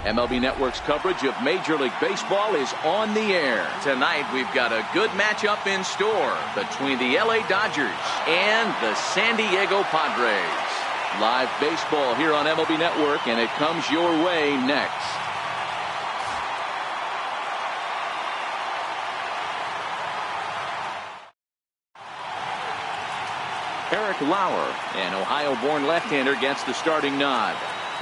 MLB Network's coverage of Major League Baseball is on the air. Tonight we've got a good matchup in store between the LA Dodgers and the San Diego Padres. Live baseball here on MLB Network, and it comes your way next. Eric Lauer, an Ohio-born left-hander, gets the starting nod.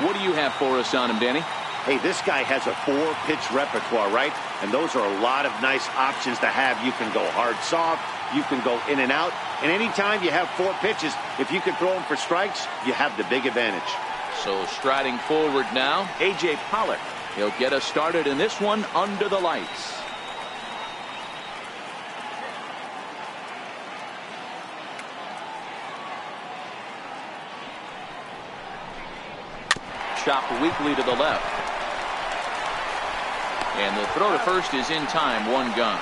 What do you have for us on him, Danny? Hey, this guy has a 4-pitch repertoire, right? And those are a lot of nice options to have. You can go hard, soft. You can go in and out. And anytime you have 4 pitches, if you can throw them for strikes, you have the big advantage. So striding forward now, A.J. Pollock. He'll get us started in this one under the lights. Chopped weakly to the left. And the throw to first is in time, 1 gone.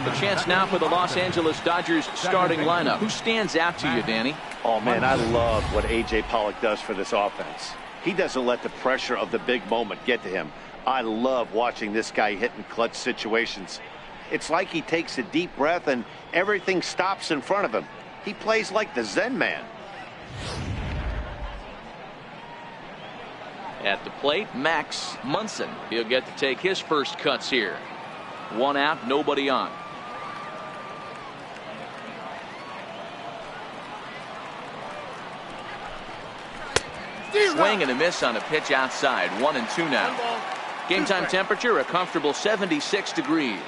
The chance now for the Los Angeles Dodgers starting lineup. Who stands out to you, Danny? Oh, man, I love what A.J. Pollock does for this offense. He doesn't let the pressure of the big moment get to him. I love watching this guy hit in clutch situations. It's like he takes a deep breath and everything stops in front of him. He plays like the Zen man. At the plate, Max Munson. He'll get to take his first cuts here. 1 out, nobody on. Swing and a miss on a pitch outside. 1-2 now. Game time temperature a comfortable 76 degrees.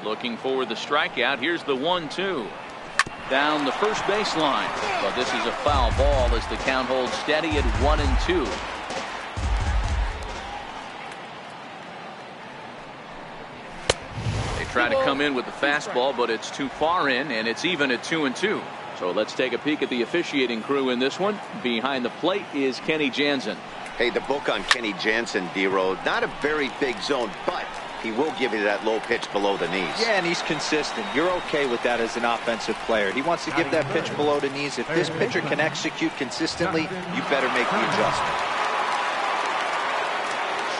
Looking for the strikeout. Here's the 1-2. Down the first baseline. But this is a foul ball as the count holds steady at 1-2. They try to come in with the fastball, but it's too far in, and it's even at 2-2. So let's take a peek at the officiating crew in this one. Behind the plate is Kenny Jansen. Hey, the book on Kenny Jansen, D-Road, not a very big zone, but he will give you that low pitch below the knees. Yeah, and he's consistent. You're okay with that as an offensive player. He wants to give that pitch below the knees. If this pitcher can execute consistently, you better make the adjustment.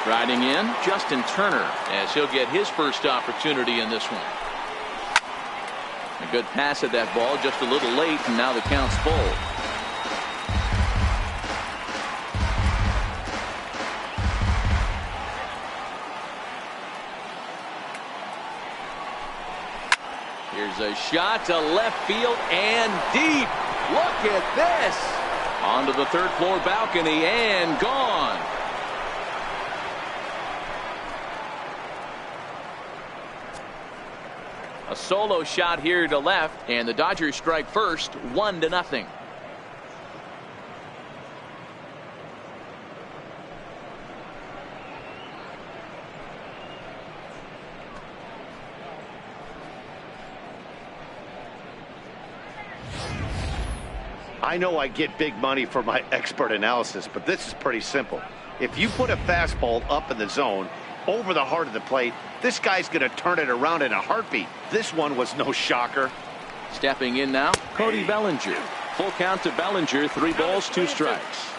Striding in, Justin Turner, as he'll get his first opportunity in this one. A good pass at that ball, just a little late, and now the count's full. Here's a shot to left field and deep. Look at this. Onto the third floor balcony and gone. A solo shot here to left, and the Dodgers strike first, 1-0. I know I get big money for my expert analysis, but this is pretty simple. If you put a fastball up in the zone over the heart of the plate, this guy's going to turn it around in a heartbeat. This one was no shocker. Stepping in now, Cody Bellinger. Full count to Bellinger, 3 balls, 2 strikes.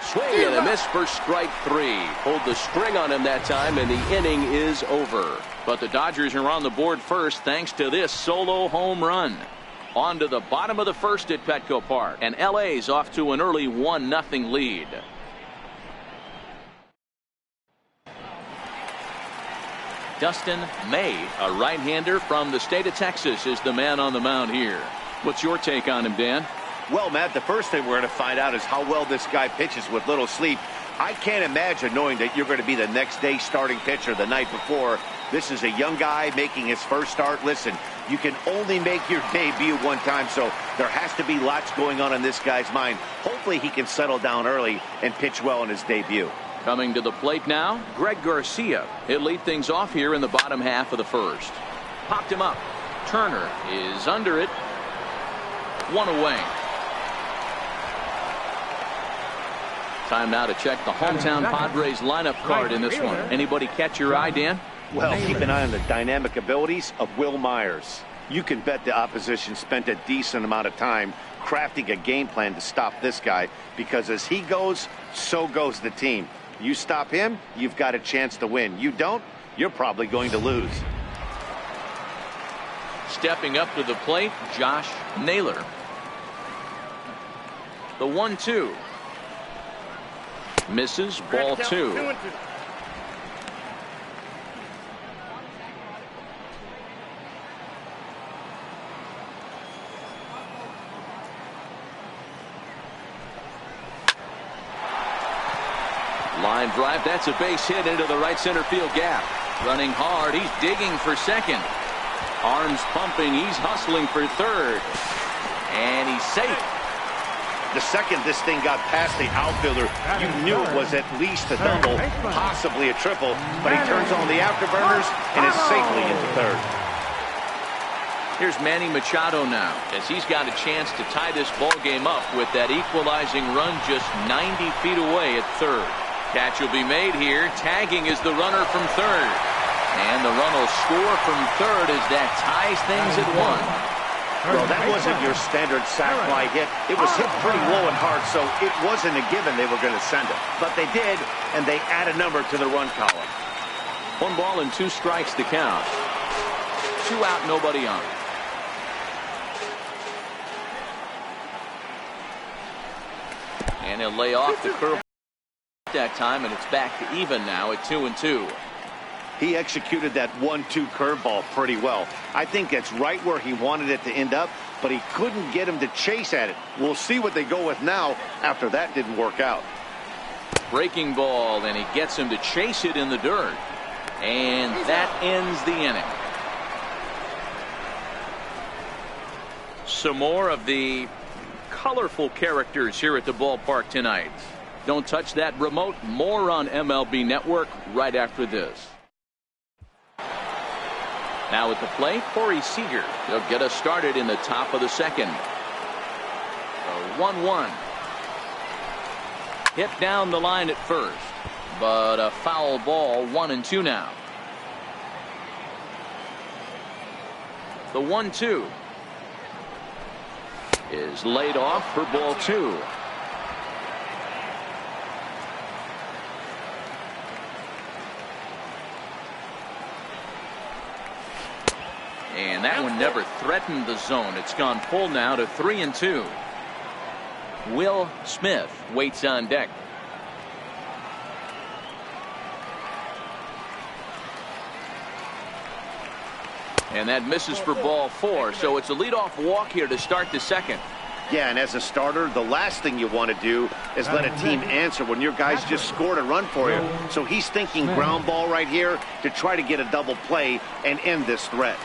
Swing and a miss for strike 3. Pulled the string on him that time, and the inning is over. But the Dodgers are on the board first thanks to this solo home run. On to the bottom of the first at Petco Park, and LA's off to an early 1-0 lead. Dustin May, a right-hander from the state of Texas, is the man on the mound here. What's your take on him, Dan? Well, Matt, the first thing we're going to find out is how well this guy pitches with little sleep. I can't imagine knowing that you're going to be the next day starting pitcher the night before. This is a young guy making his first start. Listen, you can only make your debut one time, so there has to be lots going on in this guy's mind. Hopefully he can settle down early and pitch well in his debut. Coming to the plate now, Greg Garcia. He'll lead things off here in the bottom half of the first. Popped him up. Turner is under it. 1 away. Time now to check the hometown Padres lineup card in this one. Anybody catch your eye, Dan? Well, keep an eye on the dynamic abilities of Will Myers. You can bet the opposition spent a decent amount of time crafting a game plan to stop this guy, because as he goes, so goes the team. You stop him, you've got a chance to win. You don't, you're probably going to lose. Stepping up to the plate, Josh Naylor. The 1-2. Misses, ball 2. Line drive, that's a base hit into the right center field gap. Running hard, he's digging for second. Arms pumping, he's hustling for third. And he's safe. The second this thing got past the outfielder, you knew it was at least a double, possibly a triple, but he turns on the afterburners and is safely into third. Here's Manny Machado now, as he's got a chance to tie this ball game up with that equalizing run just 90 feet away at third. Catch will be made here. Tagging is the runner from third. And the run will score from third as that ties things at 1. Well, that wasn't your standard sac fly hit. It was hit pretty low and hard, so it wasn't a given they were going to send it. But they did, and they add a number to the run column. 1 ball and 2 strikes to count. 2 out, nobody on. And he'll lay off the curve that time, and it's back to even now at 2-2. He executed that 1-2 curveball pretty well. I think it's right where he wanted it to end up, but he couldn't get him to chase at it. We'll see what they go with now after that didn't work out. Breaking ball, and he gets him to chase it in the dirt. And that ends the inning. Some more of the colorful characters here at the ballpark tonight. Don't touch that remote. More on MLB Network right after this. Now at the plate, Corey Seager. They'll get us started in the top of the second. 1-1. Hit down the line at first, but a foul ball. 1-2 now. The 1-2 is laid off for ball 2. And that one never threatened the zone. It's gone full now to 3-2. Will Smith waits on deck. And that misses for ball 4. So it's a leadoff walk here to start the second. Yeah, and as a starter, the last thing you want to do is let a team answer when your guys just scored a run for you. So he's thinking ground ball right here to try to get a double play and end this threat.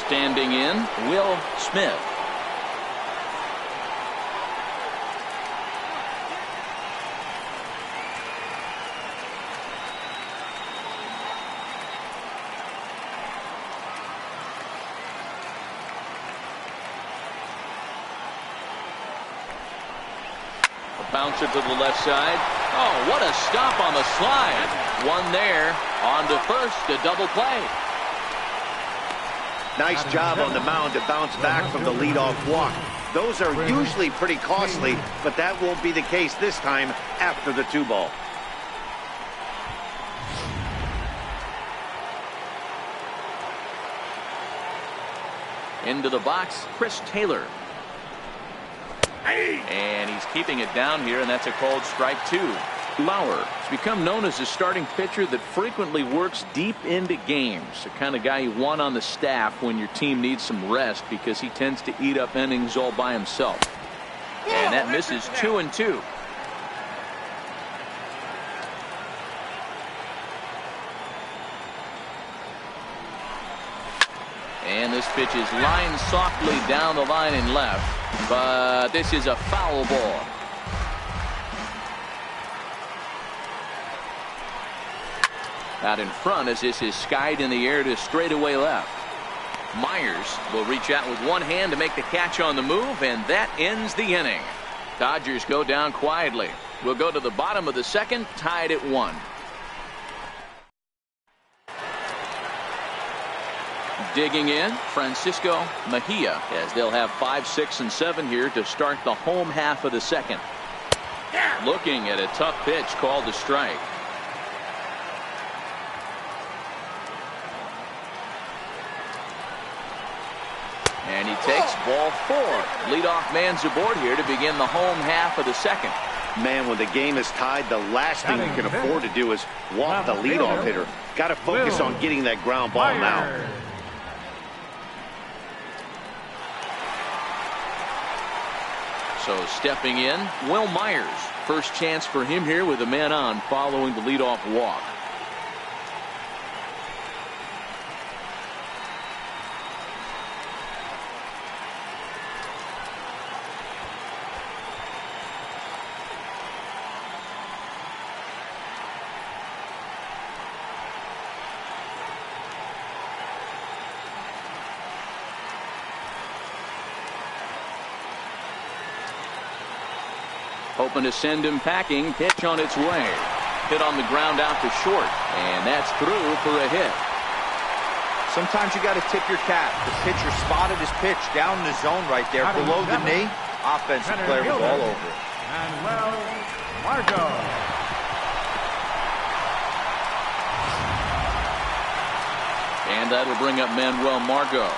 Standing in, Will Smith. A bouncer to the left side. Oh, what a stop on the slide. One there on to first, a double play. Nice job on the mound to bounce back from the leadoff walk. Those are usually pretty costly, but that won't be the case this time after the 2 ball. Into the box, Chris Taylor. And he's keeping it down here, and that's a called strike 2. Lauer has become known as a starting pitcher that frequently works deep into games. The kind of guy you want on the staff when your team needs some rest, because he tends to eat up innings all by himself. And that misses 2-2. And this pitch is lined softly down the line and left, but this is a foul ball. Out in front as this is skied in the air to straightaway left. Myers will reach out with one hand to make the catch on the move, and that ends the inning. Dodgers go down quietly. We'll go to the bottom of the second, tied at 1. Digging in, Francisco Mejia, as they'll have 5, 6, and 7 here to start the home half of the second. Looking at a tough pitch called a strike. And he takes ball 4. Leadoff man's aboard here to begin the home half of the second. Man, when the game is tied, the last thing you can afford to do is walk the leadoff hitter. Got to focus on getting that ground ball now. So stepping in, Will Myers. First chance for him here with a man on following the leadoff walk. Hoping to send him packing. Pitch on its way. Hit on the ground out to short. And that's through for a hit. Sometimes you got to tip your cap. The pitcher spotted his pitch down in the zone right there below the knee. Offensive player was all over it. Manuel Margot. And that'll bring up Manuel Margot.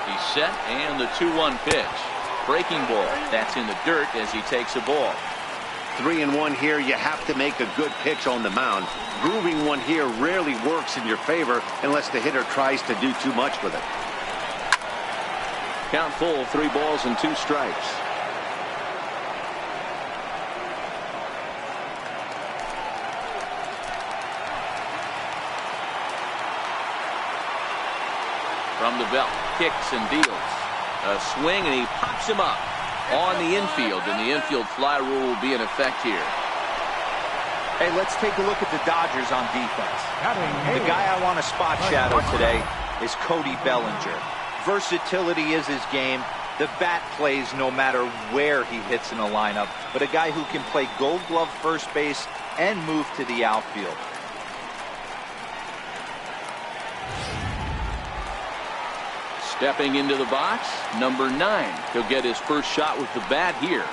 He's set, and the 2-1 pitch. Breaking ball. That's in the dirt as he takes a ball. 3-1 here. You have to make a good pitch on the mound. Grooving one here rarely works in your favor unless the hitter tries to do too much with it. Count full, 3 balls and 2 strikes. From the belt, kicks and deals. A swing, and he pops him up on the infield, and the infield fly rule will be in effect here. Hey, let's take a look at the Dodgers on defense. The guy I want to spot shadow today is Cody Bellinger. Versatility is his game. The bat plays no matter where he hits in the lineup, but a guy who can play Gold Glove first base and move to the outfield. Stepping into the box, number 9. He'll get his first shot with the bat here.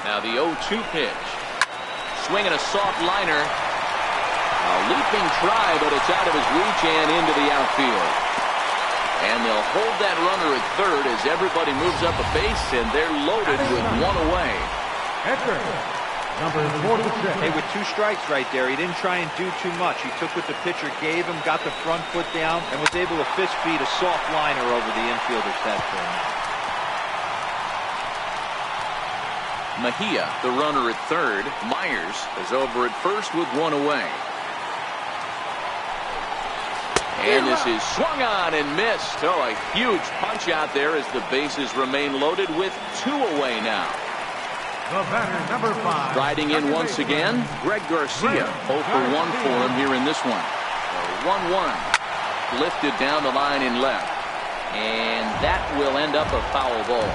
Now the 0-2 pitch. Swinging a soft liner. A leaping try, but it's out of his reach and into the outfield. And they'll hold that runner at third as everybody moves up a base, and they're loaded with 1 away. Edgar, number 46. Hey, with 2 strikes right there, he didn't try and do too much. He took what the pitcher gave him, got the front foot down, and was able to fist feed a soft liner over the infielder's head for him. Mejia, the runner at third. Myers is over at first with 1 away. And this is swung on and missed. Oh, a huge punch out there as the bases remain loaded with 2 away now. The batter, number 5. Riding in once again, Greg Garcia. 0 for 1 for him here in this one. 1-1. Lifted down the line in left. And that will end up a foul ball.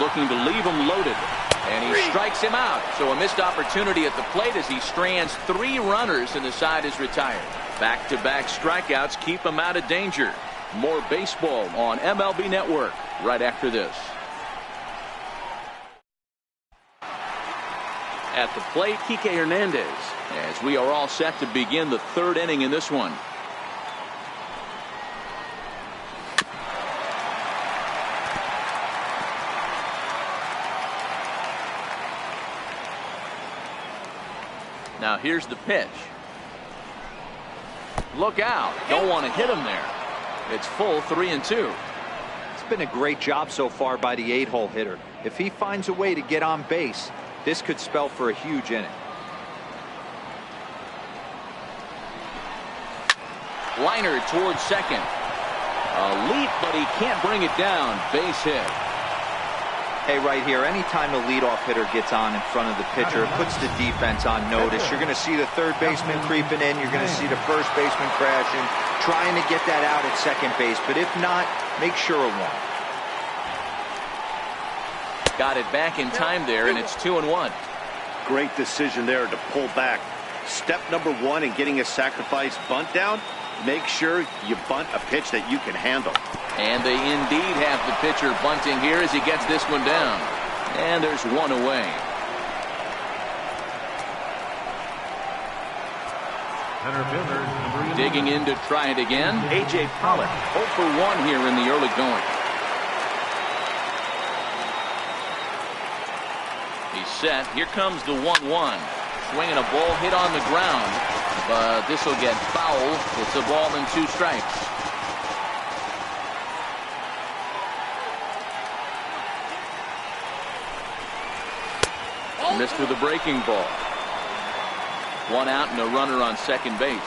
Looking to leave him loaded. And he strikes him out. So a missed opportunity at the plate as he strands 3 runners and the side is retired. Back-to-back strikeouts keep him out of danger. More baseball on MLB Network right after this. At the plate, Kike Hernandez, as we are all set to begin the 3rd inning in this one. Now here's the pitch. Look out. Don't want to hit him there. It's full 3-2. It's been a great job so far by the 8-hole hitter. If he finds a way to get on base, this could spell for a huge inning. Liner towards second. A leap, but he can't bring it down. Base hit. Hey, right here, anytime the leadoff hitter gets on in front of the pitcher, it puts the defense on notice. You're going to see the third baseman creeping in. You're going to see the first baseman crashing, trying to get that out at second base. But if not, make sure of one. Got it back in time there, and it's 2-1. Great decision there to pull back. Step number one in getting a sacrifice bunt down, make sure you bunt a pitch that you can handle. And they indeed have the pitcher bunting here as he gets this one down. And there's one away. Center fielder, number 11. Digging in to try it again. A.J. Pollock 0 for 1 here in the early going. He's set. Here comes the 1-1. Swinging a ball hit on the ground. But this will get foul. It's a ball and 2 strikes. Missed with a breaking ball. 1 out and a runner on second base.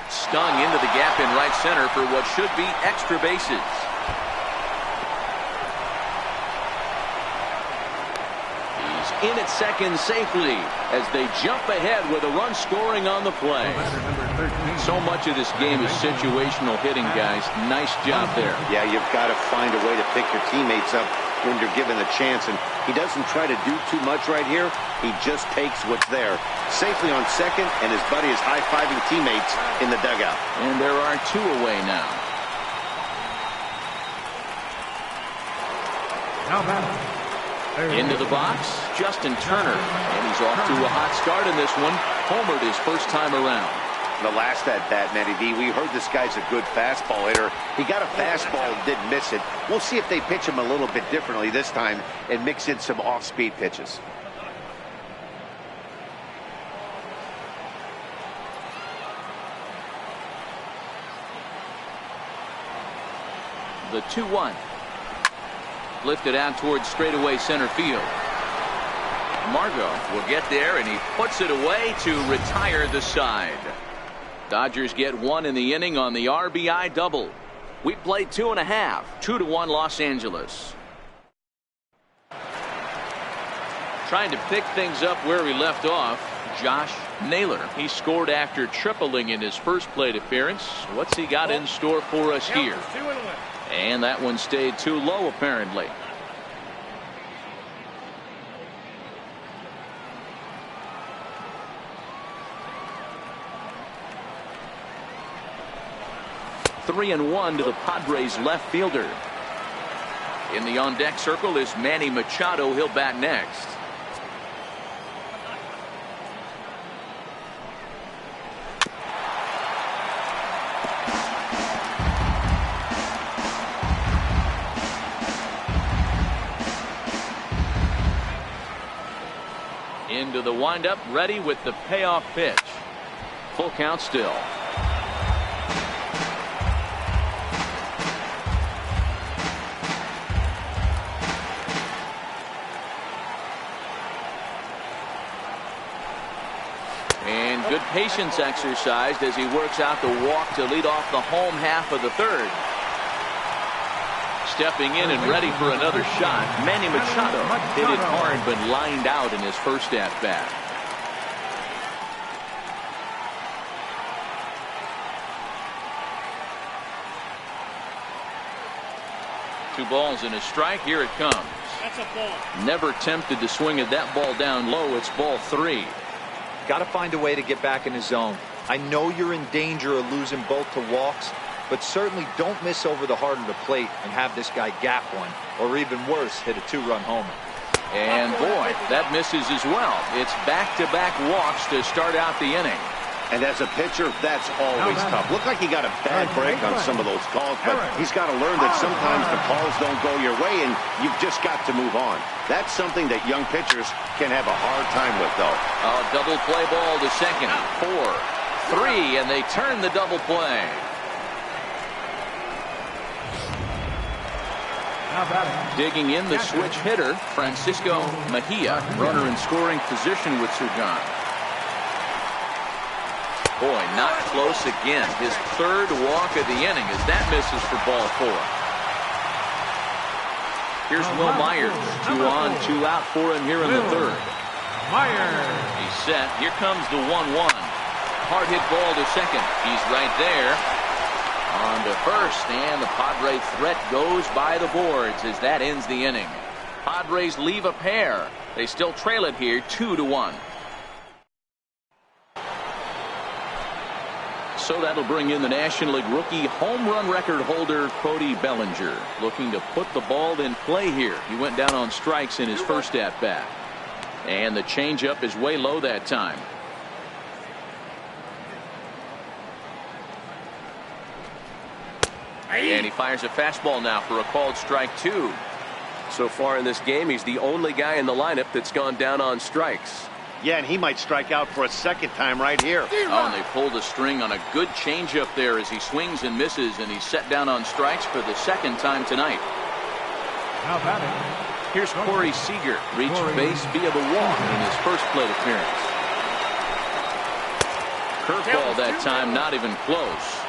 Stung into the gap in right center for what should be extra bases. He's in at second safely as they jump ahead with a run scoring on the play. So much of this game is situational hitting, guys. Nice job there. Yeah, you've got to find a way to pick your teammates up when you're given the chance, and he doesn't try to do too much right here. He just takes what's there. Safely on second, and his buddy is high-fiving teammates in the dugout. And there are 2 away now. Now batting. Into the box, Justin Turner. And he's off to a hot start in this one. Homered his first time around. The last at-bat, Matty D, we heard this guy's a good fastball hitter. He got a fastball and didn't miss it. We'll see if they pitch him a little bit differently this time and mix in some off-speed pitches. The 2-1. Lifted out towards straightaway center field. Margot will get there, and he puts it away to retire the side. Dodgers get 1 in the inning on the RBI double. We played 2.5. 2-1 Los Angeles. Trying to pick things up where we left off, Josh Naylor. He scored after tripling in his first plate appearance. What's he got in store for us here? And that one stayed too low, apparently. Three and 1 to the Padres left fielder. In the on-deck circle is Manny Machado. He'll bat next. Into the windup, ready with the payoff pitch. Full count still. And good patience exercised as he works out the walk to lead off the home half of the third. Stepping in and ready for another shot, Manny Machado hit it hard but lined out in his first at-bat. Two balls and a strike. Here it comes. That's a ball. Never tempted to swing at that ball down low. It's ball 3. Got to find a way to get back in the zone. I know you're in danger of losing both to walks, but certainly don't miss over the heart of the plate and have this guy gap one, or even worse, hit a 2-run homer. And boy, that misses as well. It's back-to-back walks to start out the inning. And as a pitcher, that's always tough. Looked like he got a bad break on some of those calls, but he's got to learn that sometimes the calls don't go your way, and you've just got to move on. That's something that young pitchers can have a hard time with, though. A double play ball to second. 4, 3, and they turn the double play. Digging in the switch hitter, Francisco Mejia. Runner in scoring position with Sugan. Boy, not close again. His third walk of the inning as that misses for ball 4. Here's Will Myers. 2 on, 2 out for him here in the third. Myers. He's set. Here comes the 1-1. Hard hit ball to second. He's right there. On to first, and the Padres threat goes by the boards as that ends the inning. Padres leave a pair. They still trail it here 2-1. So that'll bring in the National League rookie home run record holder Cody Bellinger, looking to put the ball in play here. He went down on strikes in his first at bat, and the changeup is way low that time. And he fires a fastball now for a called strike 2. So far in this game, he's the only guy in the lineup that's gone down on strikes. Yeah, and he might strike out for a second time right here. Oh, and they pulled a string on a good changeup there as he swings and misses, and he's set down on strikes for the second time tonight. Now batting. Here's Corey Seager. Reached base via the walk in his first plate appearance. Curveball that time, not even close.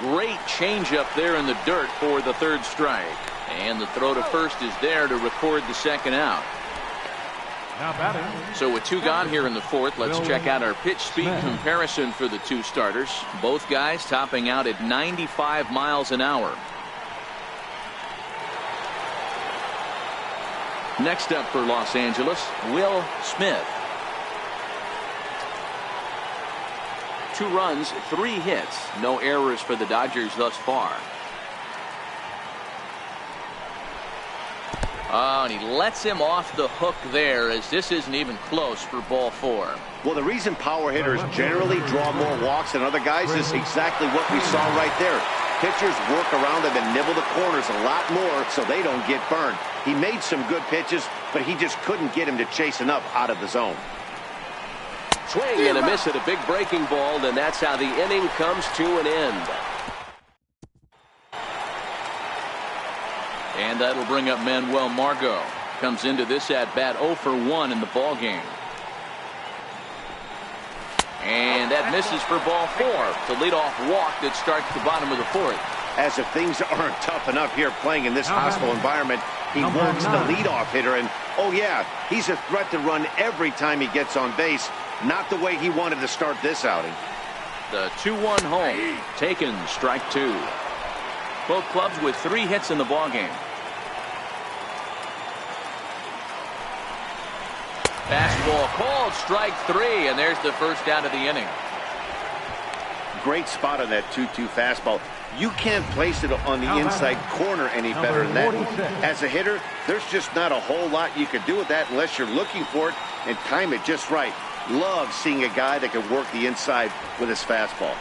Great changeup there in the dirt for the third strike. And the throw to first is there to record the second out. Now batting. So with 2 gone here in the fourth, let's check out our pitch speed comparison for the 2 starters. Both guys topping out at 95 miles an hour. Next up for Los Angeles, Will Smith. 2 runs, 3 hits. No errors for the Dodgers thus far. Oh, and he lets him off the hook there as this isn't even close for ball 4. Well, the reason power hitters generally draw more walks than other guys is exactly what we saw right there. Pitchers work around them and nibble the corners a lot more so they don't get burned. He made some good pitches, but he just couldn't get him to chase enough out of the zone. Swing and a miss at a big breaking ball, and that's how the inning comes to an end. And that'll bring up Manuel Margot. Comes into this at bat 0 for 1 in the ball game. And that misses for ball 4. It's a leadoff walk that starts the bottom of the fourth. As if things aren't tough enough here playing in this hostile environment, he walks the leadoff hitter, and oh yeah, he's a threat to run every time he gets on base. Not the way he wanted to start this outing. The 2-1 home. Taken, strike 2. Both clubs with 3 hits in the ball game. Fastball called, strike 3, and there's the first out of the inning. Great spot on that 2-2 fastball. You can't place it on the inside corner any better than that. As a hitter, there's just not a whole lot you can do with that unless you're looking for it and time it just right. Love seeing a guy that can work the inside with his fastball.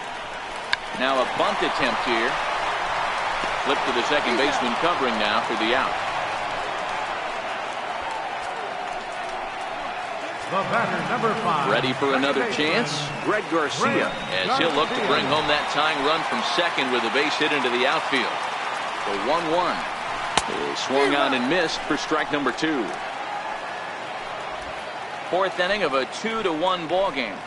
Now a bunt attempt here. Flip to the second baseman covering now for the out. The batter, number 5. Ready for another chance? Greg Garcia, as he'll look to bring home that tying run from second with a base hit into the outfield. The 1-1 is swung on and missed for strike number 2. Fourth inning of a 2-1 ball game.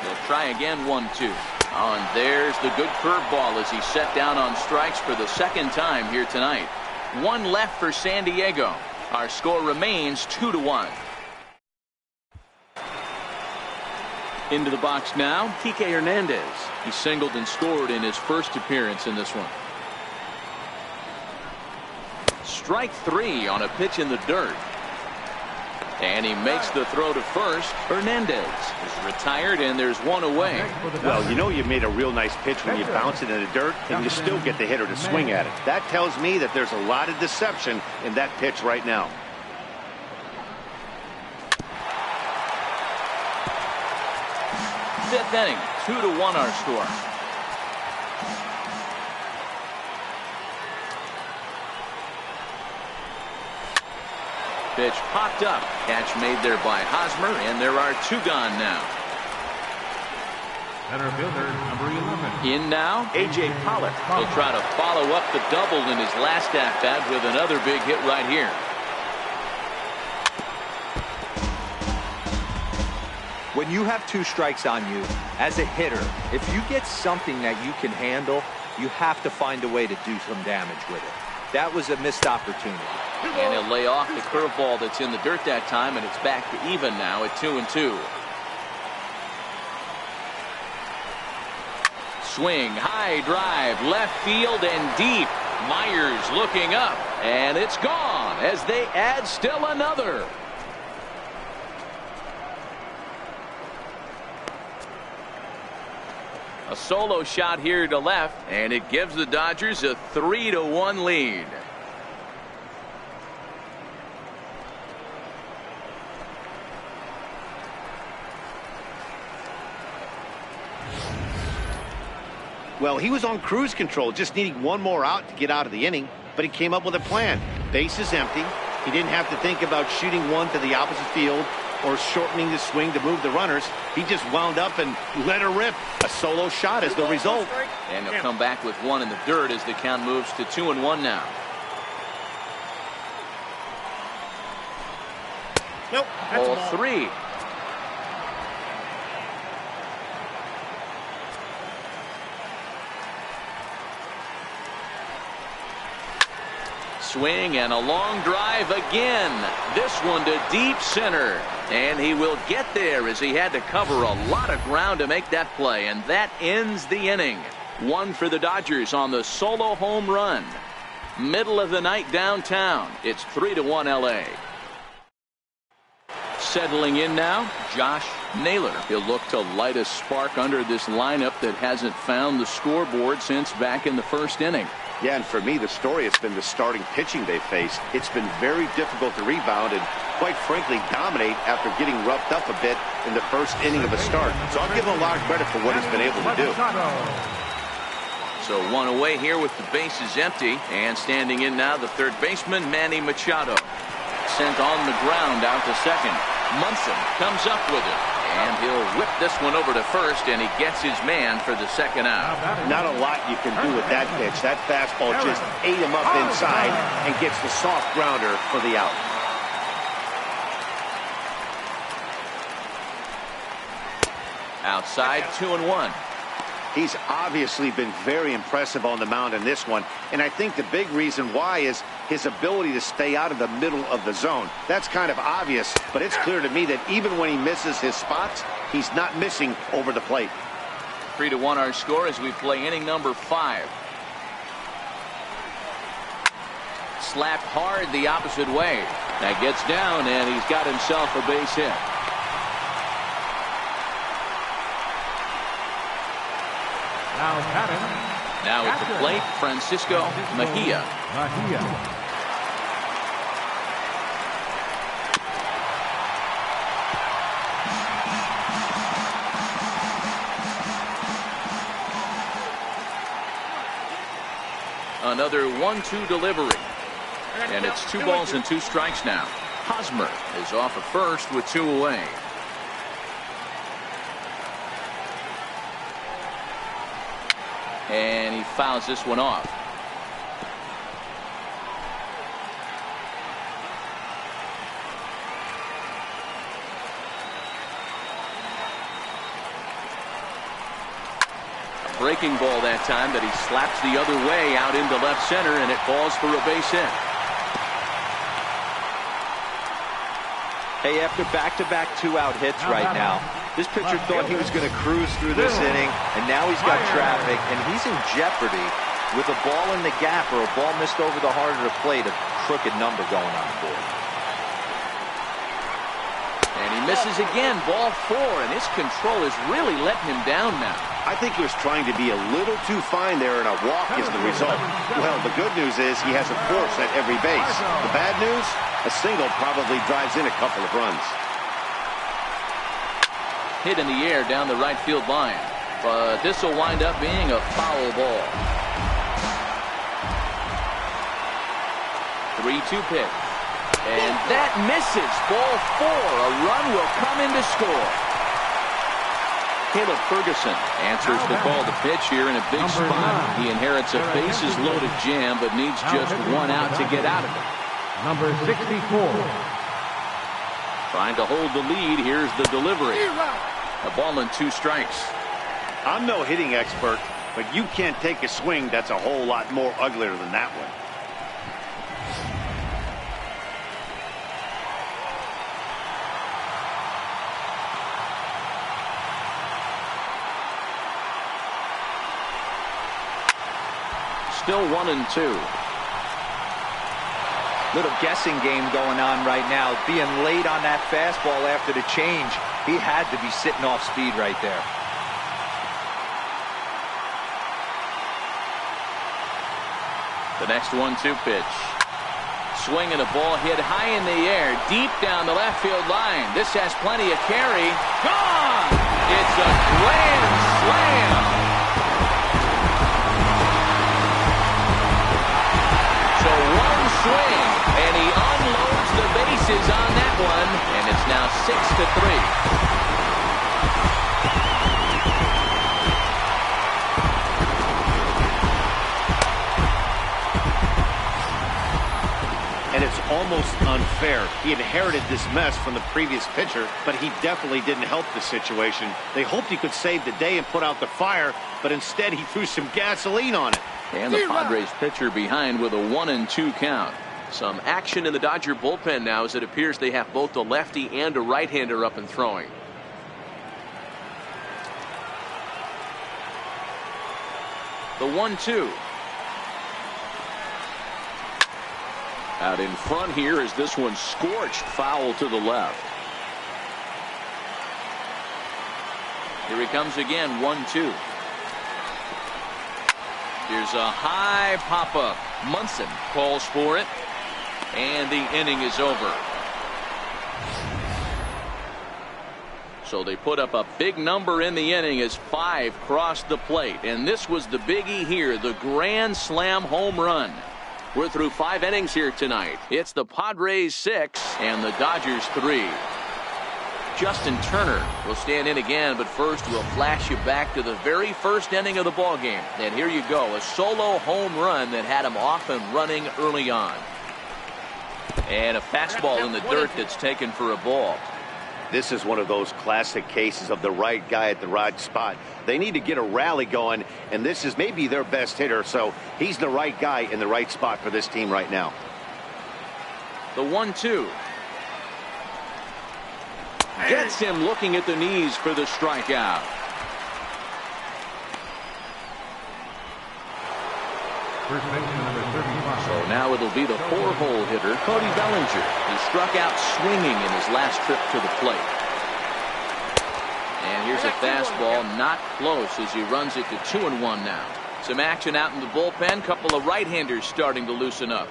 They'll try again 1-2. Oh, and there's the good curveball as he's set down on strikes for the second time here tonight. 1 left for San Diego. Our score remains 2-1. Into the box now, Kike Hernandez. He singled and scored in his first appearance in this one. Strike 3 on a pitch in the dirt. And he makes the throw to first. Hernandez is retired, and there's 1 away. Well, you know you made a real nice pitch when you bounce it in the dirt and you still get the hitter to swing at it. That tells me that there's a lot of deception in that pitch right now. fifth inning. 2-1 our score. Pitch popped up. Catch made there by Hosmer, and there are 2 gone now. Center fielder, number 11. In now, A.J. Pollock. He'll try to follow up the double in his last at-bat with another big hit right here. When you have 2 strikes on you, as a hitter, if you get something that you can handle, you have to find a way to do some damage with it. That was a missed opportunity. And he'll lay off the curveball that's in the dirt that time, and it's back to even now at 2-2. Swing, high drive, left field and deep. Myers looking up, and it's gone as they add still another. A solo shot here to left, and it gives the Dodgers a 3-1 lead. Well, he was on cruise control, just needing one more out to get out of the inning, but he came up with a plan. Base is empty. He didn't have to think about shooting one to the opposite field or shortening the swing to move the runners. He just wound up and let her rip. A solo shot is the result. And he'll come back with one in the dirt as the count moves to 2-1 now. Nope. Ball 3. Swing and a long drive again. This one to deep center. And he will get there as he had to cover a lot of ground to make that play. And that ends the inning. 1 for the Dodgers on the solo home run. Middle of the night downtown. It's 3-1 LA. Settling in now, Josh Naylor. He'll look to light a spark under this lineup that hasn't found the scoreboard since back in the first inning. Yeah, and for me, the story has been the starting pitching they faced. It's been very difficult to rebound and, quite frankly, dominate after getting roughed up a bit in the first inning of a start. So I'll give him a lot of credit for what he's been able to do. So 1 away here with the bases empty, and standing in now the third baseman, Manny Machado. Sent on the ground out to second. Munson comes up with it. And he'll whip this one over to first, and he gets his man for the second out. Not a lot you can do with that pitch. That fastball just ate him up inside and gets the soft grounder for the out. Outside, 2-1. He's obviously been very impressive on the mound in this one, and I think the big reason why is his ability to stay out of the middle of the zone. That's kind of obvious, but it's clear to me that even when he misses his spots, he's not missing over the plate. 3-1 our score as we play inning number 5. Slapped hard the opposite way. That gets down, and he's got himself a base hit. Now at the plate, Francisco Mejia. Another 1-2 delivery. And it's 2 balls and 2 strikes now. Hosmer is off at first with 2 away. And he fouls this one off. A breaking ball that time that he slaps the other way out into left center, and it falls for a base hit. Hey, after back-to-back 2-out hits right now, this pitcher thought he was going to cruise through this inning, and now he's got traffic, and he's in jeopardy with a ball in the gap or a ball missed over the heart of the plate, a crooked number going on the board. And he misses again, ball 4, and his control is really letting him down now. I think he was trying to be a little too fine there, and a walk is the result. Well, the good news is he has a force at every base. The bad news, a single probably drives in a couple of runs. hit in the air down the right field line. But this will wind up being a foul ball. 3-2 pitch. And that misses. Ball 4. A run will come in to score. Caleb Ferguson answers the call to pitch here in a big spot. He inherits a bases-loaded jam, but needs just one out to get out of it. Number 64. Trying to hold the lead. Here's the delivery. A ball and 2 strikes. I'm no hitting expert, but you can't take a swing that's a whole lot more uglier than that one. Still 1-2. Little guessing game going on right now. Being late on that fastball after the change. He had to be sitting off speed right there. The next 1-2 pitch. Swing and a ball hit high in the air, deep down the left field line. This has plenty of carry. Gone! It's a grand slam. So one swing, and he unloads the bases on that one, and it's now 6-3. And it's almost unfair. He inherited this mess from the previous pitcher, but he definitely didn't help the situation. They hoped he could save the day and put out the fire, but instead he threw some gasoline on it. And the Padres pitcher behind with a 1-2 count. Some action in the Dodger bullpen now, as it appears they have both a lefty and a right-hander up and throwing. The 1-2. Out in front here as this one scorched foul to the left. Here he comes again, 1-2. Here's a high pop-up. Munson calls for it, and the inning is over. So they put up a big number in the inning as 5 crossed the plate, and this was the biggie here, the grand slam home run. We're through 5 innings here tonight. It's the Padres 6 and the Dodgers 3. Justin Turner will stand in again, but first we'll flash you back to the very first inning of the ball game. And here you go, a solo home run that had him off and running early on. And a fastball in the dirt that's taken for a ball. This is one of those classic cases of the right guy at the right spot. They need to get a rally going, and this is maybe their best hitter, so he's the right guy in the right spot for this team right now. The 1-2. Gets him looking at the knees for the strikeout. First baseman number 35. So now it'll be the 4-hole hitter, Cody Bellinger. He struck out swinging in his last trip to the plate. And here's a fastball, not close as he runs it to 2-1 now. Some action out in the bullpen. Couple of right-handers starting to loosen up.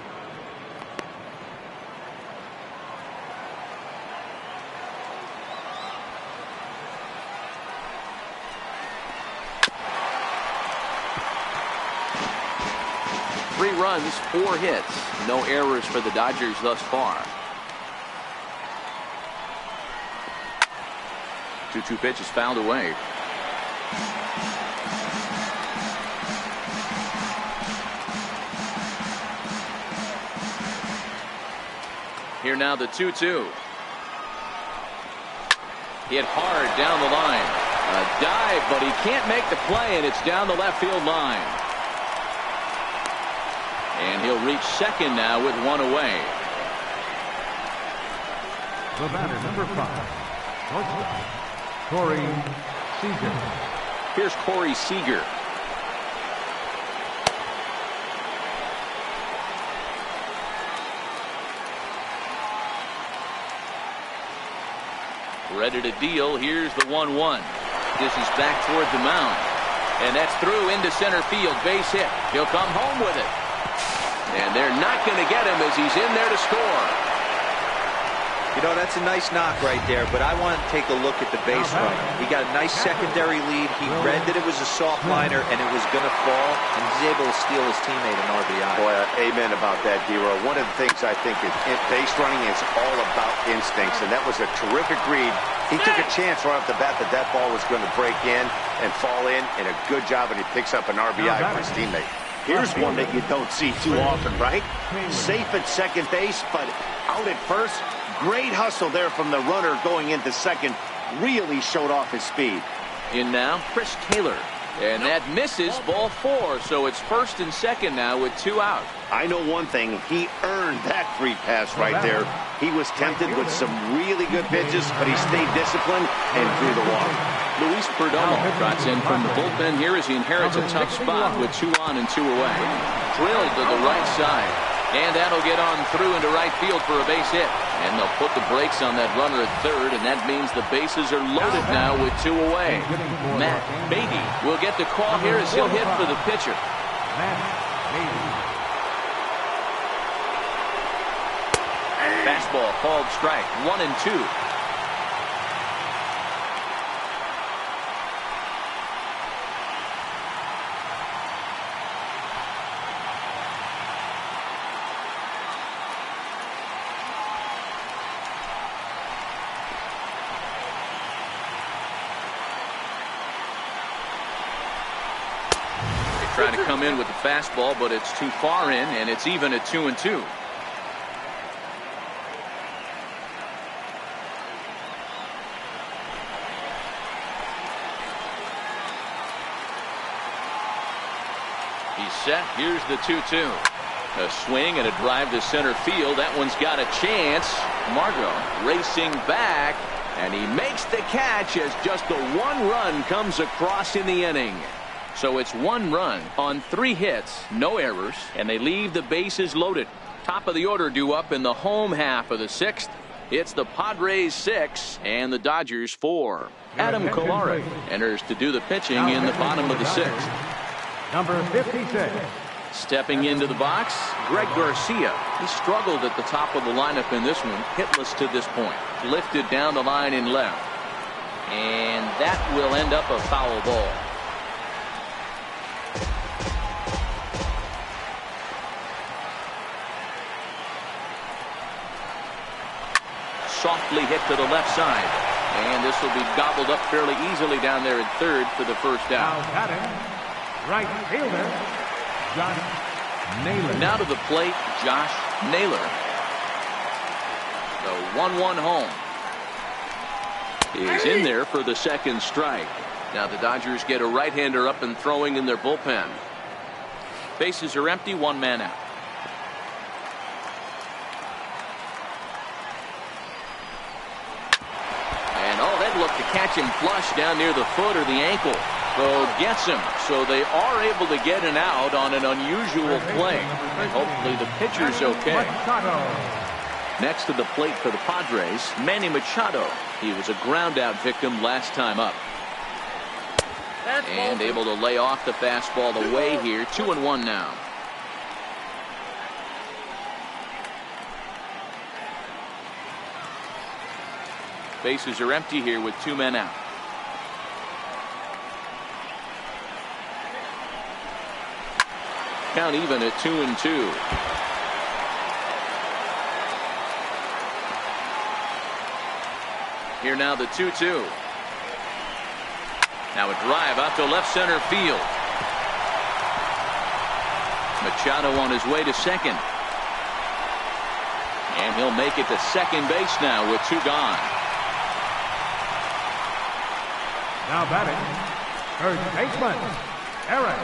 Three runs, 4 hits. No errors for the Dodgers thus far. 2-2 pitch is fouled away. Here now the 2-2. Hit hard down the line. A dive, but he can't make the play, and it's down the left field line. And he'll reach second now with 1 away. The batter, number 5, shortstop, Corey Seager. Here's Corey Seager. Ready to deal. Here's the 1-1. This is back toward the mound. And that's through into center field. Base hit. He'll come home with it. And they're not going to get him as he's in there to score. You know, that's a nice knock right there, but I want to take a look at the base running. He got a nice secondary lead. He read that it was a soft liner and it was going to fall, and he's able to steal his teammate an RBI. Boy, amen about that, D-Row. One of the things I think is base running is all about instincts, and that was a terrific read. He took a chance right off the bat that ball was going to break in and fall in, and a good job, and he picks up an RBI for his teammate. Here's one that you don't see too often, right? Safe at second base, but out at first. Great hustle there from the runner going into second. Really showed off his speed. In now, Chris Taylor. And that misses, ball 4. So it's first and second now with 2 out. I know one thing. He earned that free pass right there. He was tempted with some really good pitches, but he stayed disciplined and threw the walk. Luis Perdomo trots in from the bullpen here as he inherits a tough spot with 2 on and 2 away. Drilled to the right side. And that'll get on through into right field for a base hit. And they'll put the brakes on that runner at third, and that means the bases are loaded now with 2 away. Matt Beatty will get the call here as he'll hit for the pitcher. Fastball called strike, 1-2. Trying to come in with the fastball, but it's too far in, and it's even at 2-2. He's set. Here's the 2-2. A swing and a drive to center field. That one's got a chance. Margot racing back, and he makes the catch as just the 1 run comes across in the inning. So it's 1 run on 3 hits, no errors, and they leave the bases loaded. Top of the order due up in the home half of the 6th. It's the Padres 6 and the Dodgers 4. Adam Kolarek enters to do the pitching in the bottom of the 6th. Number 56. Stepping into the box, Greg Garcia. He struggled at the top of the lineup in this one, hitless to this point. Lifted down the line in left. And that will end up a foul ball. Softly hit to the left side. And this will be gobbled up fairly easily down there at third for the first out. Now batting, right fielder, Josh Naylor. Now to the plate, Josh Naylor. The 1-1 home. Is in there for the second strike. Now the Dodgers get a right-hander up and throwing in their bullpen. Bases are empty, 1 man out. Look to catch him flush down near the foot or the ankle. So gets him. So they are able to get an out on an unusual play. And hopefully the pitcher's okay. Next to the plate for the Padres, Manny Machado. He was a ground out victim last time up. And able to lay off the fastball away here. 2-1 now. Bases are empty here with 2 men out. Count even at 2-2. Here now the 2-2. Now a drive out to left center field. Machado on his way to second. And he'll make it to second base now with 2 gone. Now batting, first baseman, Eric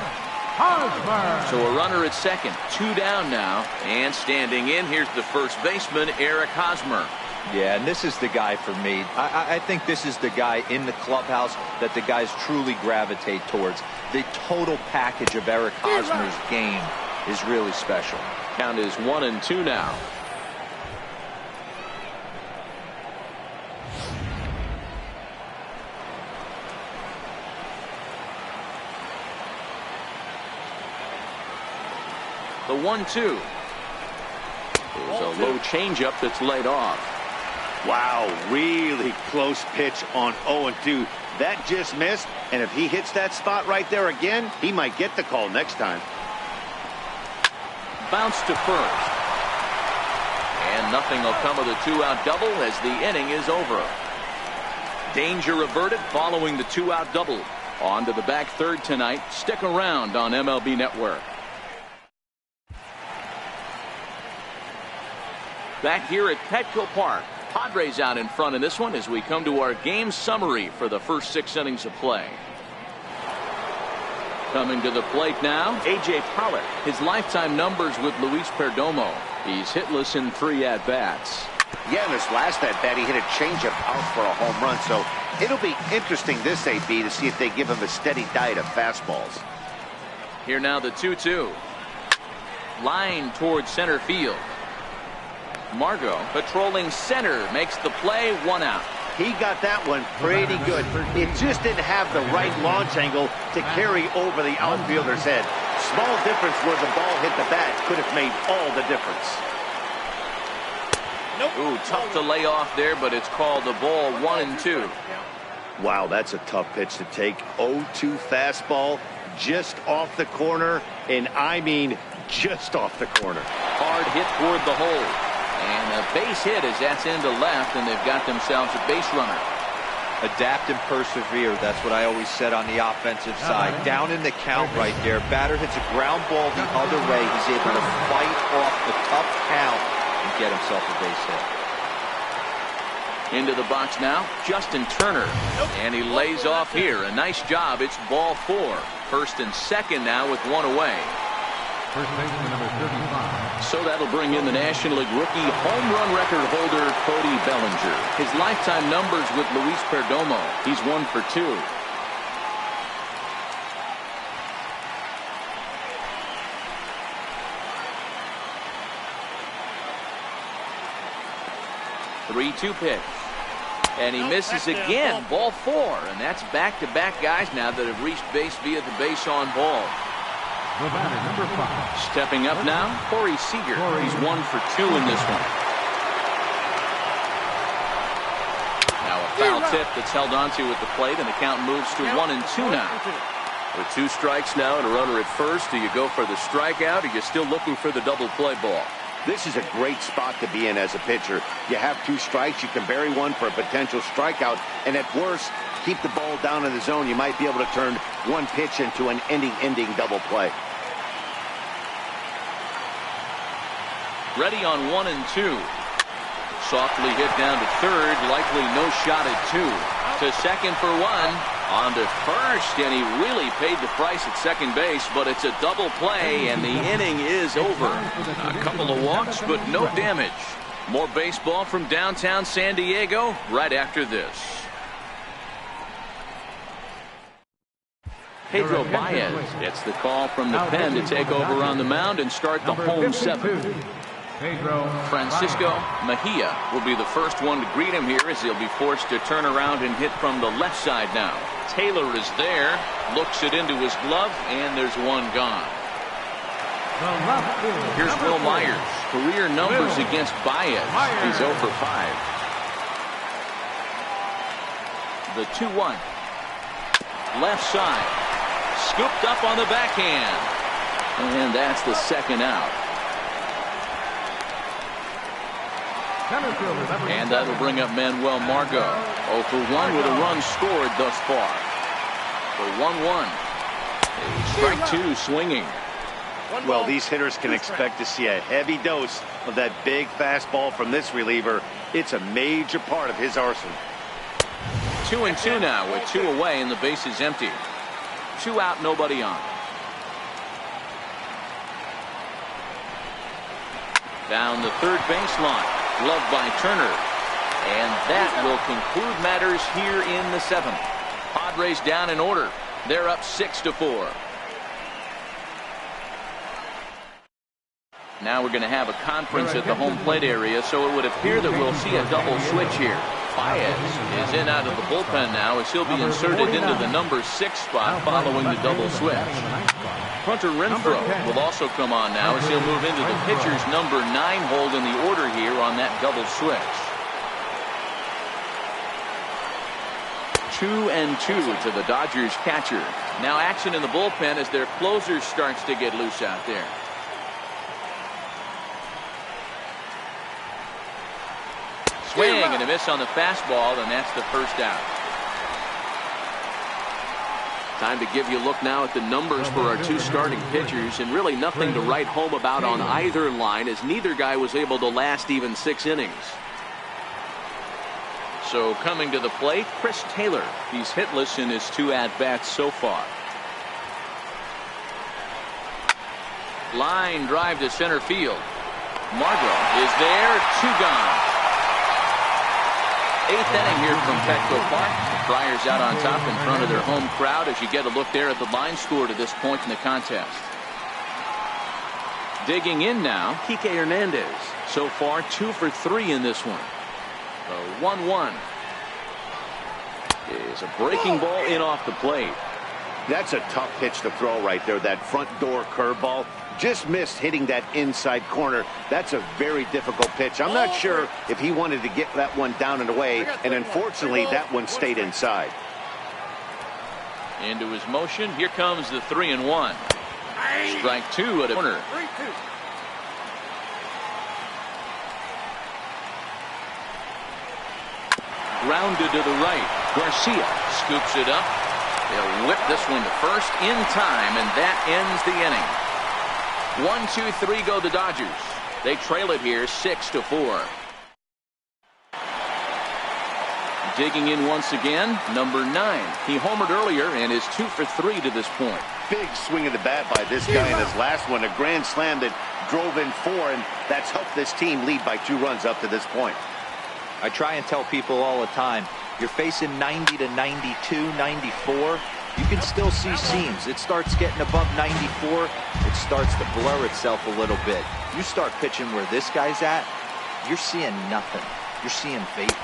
Hosmer. So a runner at second, 2 down now, and standing in, here's the first baseman, Eric Hosmer. Yeah, and this is the guy for me. I think this is the guy in the clubhouse that the guys truly gravitate towards. The total package of Eric Hosmer's game is really special. Count is 1-2 now. The 1-2. There's a low changeup that's laid off. Wow, really close pitch on 0-2. That just missed, and if he hits that spot right there again, he might get the call next time. Bounce to first. And nothing will come of the two-out double as the inning is over. Danger averted following the two-out double. On to the back third tonight. Stick around on MLB Network. Back here at Petco Park. Padres out in front in this one as we come to our game summary for the first 6 innings of play. Coming to the plate now, A.J. Pollock. His lifetime numbers with Luis Perdomo. He's hitless in 3 at-bats. Yeah, in his last at-bat, he hit a changeup out for a home run, so it'll be interesting this AB to see if they give him a steady diet of fastballs. Here now the 2-2. Line towards center field. Margot patrolling center makes the play, 1 out. He got that one pretty good. It just didn't have the right launch angle to carry over the outfielder's head. Small difference where the ball hit the bat could have made all the difference. Nope. Ooh, tough to lay off there, but it's called the ball, 1-2. Wow, that's a tough pitch to take. 0-2 fastball just off the corner, and I mean just off the corner. Hard hit toward the hole. And a base hit as that's into left, and they've got themselves a base runner. Adapt and persevere. That's what I always said on the offensive side. Down in the count right there. Batter hits a ground ball the other way. He's able to fight off the tough count and get himself a base hit. Into the box now, Justin Turner. And he lays off here. A nice job. It's ball 4. First and second now with 1 away. First baseman number 35. So that'll bring in the National League rookie home run record holder Cody Bellinger. His lifetime numbers with Luis Perdomo. He's 1 for 2. Three-two pitch. And he misses again. Ball 4. And that's back-to-back guys now that have reached base via the base on ball. The batter, number 5. Stepping up now, Corey Seager. He's 1 for 2 in this one. Now a foul tip that's held onto at the plate, and the count moves to 1-2 now. With 2 strikes now and a runner at first, do you go for the strikeout, or are you still looking for the double play ball? This is a great spot to be in as a pitcher. You have 2 strikes, you can bury one for a potential strikeout, and at worst, keep the ball down in the zone. You might be able to turn one pitch into an ending double play. Ready on 1-2. Softly hit down to third. Likely no shot at 2. To second for 1. On to first, and he really paid the price at second base, but it's a double play, and the inning is over. A couple of walks, but no damage. More baseball from downtown San Diego right after this. Pedro Baez gets the call from the pen to take over on the mound and start the home 7th. Francisco Mejia will be the first one to greet him here as he'll be forced to turn around and hit from the left side now. Taylor is there, looks it into his glove, and there's one gone. Here's Will Myers. Career numbers against Baez. He's 0 for 5. The 2-1. Left side. Scooped up on the backhand. And that's the second out. And that'll bring up Manuel Margot. 0 for 1 with a run scored thus far. For 1-1. Strike 2 swinging. Well, these hitters can expect to see a heavy dose of that big fastball from this reliever. It's a major part of his arsenal. 2-2 now with 2 away and the base is empty. 2 out, nobody on. Down the third baseline. Gloved by Turner. And that will conclude matters here in the 7th. Padres down in order. They're up 6-4. Now we're going to have a conference at the home plate area, so it would appear that we'll see a double switch here. Baez is in out of the bullpen now as he'll be inserted into the number 6 spot following the double switch. Hunter Renfroe will also come on now as he'll move into the pitcher's number 9 hold in the order here on that double switch. 2-2 to the Dodgers catcher. Now action in the bullpen as their closer starts to get loose out there. Swing and a miss on the fastball, and that's the first out. Time to give you a look now at the numbers for our two starting pitchers, and really nothing to write home about on either line, as neither guy was able to last even 6 innings. So coming to the plate, Chris Taylor. He's hitless in his 2 at-bats so far. Line drive to center field. Margot is there, 2 gone. 8th inning here from Petco Park. The Friars out on top in front of their home crowd as you get a look there at the line score to this point in the contest. Digging in now, Kike Hernandez. So far 2 for 3 in this one. The 1-1 is a breaking ball in off the plate. That's a tough pitch to throw right there. That front door curveball just missed hitting that inside corner. That's a very difficult pitch. I'm not sure if he wanted to get that one down and away, and unfortunately that one stayed inside. Into his motion. Here comes the 3-1. Strike 2 at a corner. Grounded to the right. Garcia scoops it up. They'll whip this one to first in time, and that ends the inning. 1-2-3 go the Dodgers. They trail it here 6-4. Digging in once again, number 9. He homered earlier and is 2 for 3 to this point. Big swing of the bat by this guy in his last one. A grand slam that drove in 4, and that's helped this team lead by 2 runs up to this point. I try and tell people all the time, you're facing 90 to 92, 94. You can still see seams. It starts getting above 94. It starts to blur itself a little bit. You start pitching where this guy's at, you're seeing nothing. You're seeing vapor.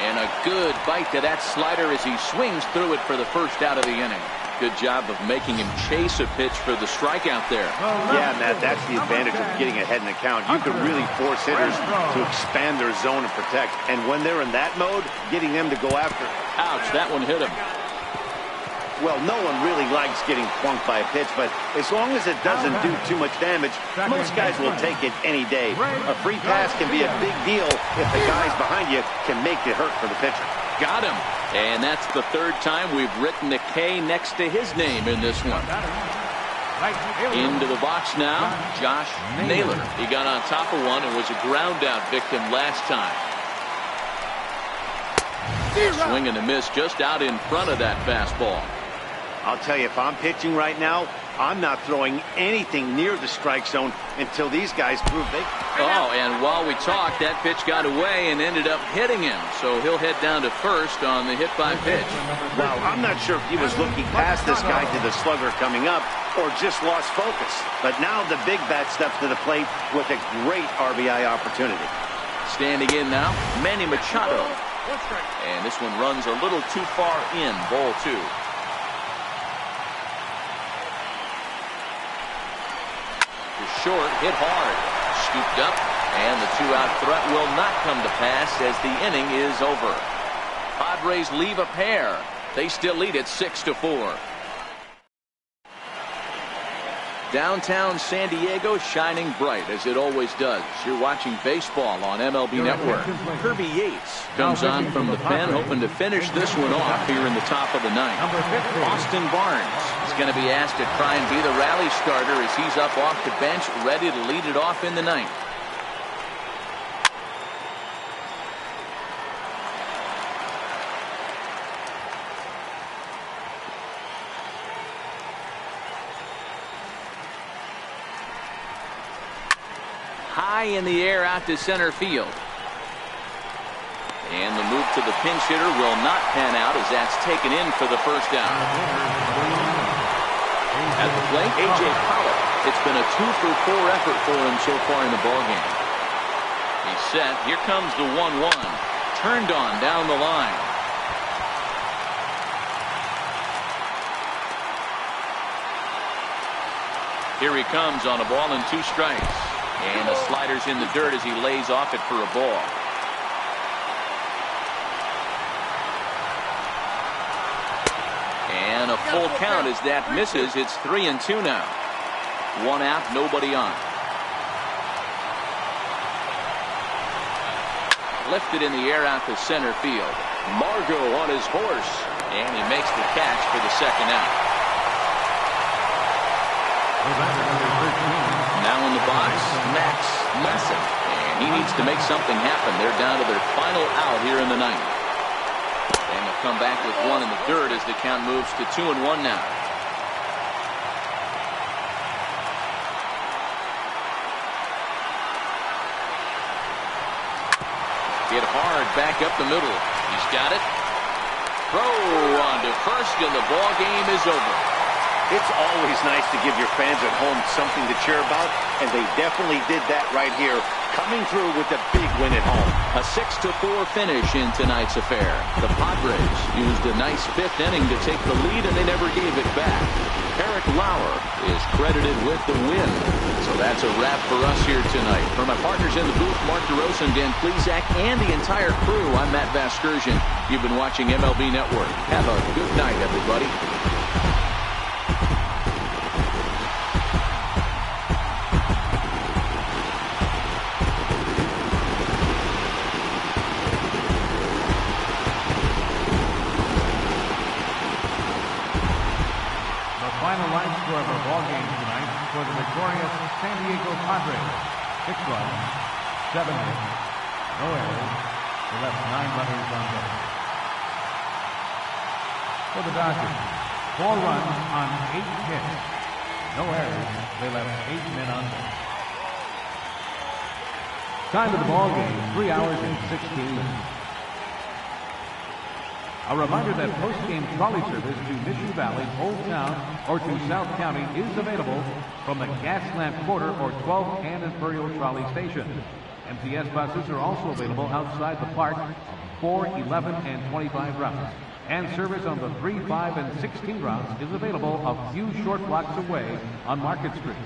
And a good bite to that slider as he swings through it for the first out of the inning. Good job of making him chase a pitch for the strikeout there. Yeah, Matt, that's the advantage of getting ahead in the count. You can really force hitters to expand their zone and protect. And when they're in that mode, getting them to go after. Ouch, that one hit him. Well, no one really likes getting plunked by a pitch, but as long as it doesn't do too much damage, most guys will take it any day. A free pass can be a big deal if the guys behind you can make it hurt for the pitcher. Got him. And that's the 3rd time we've written a K next to his name in this one. Into the box now, Josh Naylor. He got on top of one and was a ground out victim last time. Swing and a miss just out in front of that fastball. I'll tell you, if I'm pitching right now, I'm not throwing anything near the strike zone until these guys prove they. Oh, and while we talked, that pitch got away and ended up hitting him. So he'll head down to first on the hit by pitch. Well, I'm not sure if he was looking past this guy to the slugger coming up or just lost focus. But now the big bat steps to the plate with a great RBI opportunity. Standing in now, Manny Machado. And this one runs a little too far in, ball 2. Short, hit hard, scooped up, and the 2-out threat will not come to pass as the inning is over. Padres leave a pair. They still lead it 6-4. Downtown San Diego shining bright as it always does. You're watching baseball on MLB Network. Kirby Yates comes on from the pen, hoping to finish this one off here in the top of the 9th. Austin Barnes is going to be asked to try and be the rally starter as he's up off the bench, ready to lead it off in the 9th. High in the air out to center field. And the move to the pinch hitter will not pan out as that's taken in for the first out. At the plate, A.J. Pollock. It's been a 2-for-4 effort for him so far in the ballgame. He's set. Here comes the 1-1. Turned on down the line. Here he comes on a ball and 2 strikes. And the slider's in the dirt as he lays off it for a ball. full count. As that misses, it's 3-2 now. One out, nobody on. Lifted in the air out to center field. Margot on his horse. And he makes the catch for the second out. Now in the box, Max Masson. And he needs to make something happen. They're down to their final out here in the ninth. And they'll come back with one in the third as the count moves to 2-1 now. Hit hard back up the middle. He's got it. Throw on to first, and the ball game is over. It's always nice to give your fans at home something to cheer about, and they definitely did that right here, coming through with a big win at home. A 6-4 finish in tonight's affair. The Padres used a nice fifth inning to take the lead, and they never gave it back. Eric Lauer is credited with the win. So that's a wrap for us here tonight. For my partners in the booth, Mark DeRosa and Dan Plesac, and the entire crew, I'm Matt Vasgersian. You've been watching MLB Network. Have a good night, everybody. Final line score of the ball game tonight for the victorious San Diego Padres. 6 runs, 7 hits, no errors. They left 9 runners on base. For the Dodgers, 4 runs on 8 hits, no errors. They left 8 men on base. Time of the ball game, 3 hours and 16 minutes. A reminder that post-game trolley service to Mission Valley, Old Town, or to South County is available from the Gaslamp Quarter or 12th and Imperial Trolley Station. MTS buses are also available outside the park on 4, 11, and 25 routes. And service on the 3, 5, and 16 routes is available a few short blocks away on Market Street.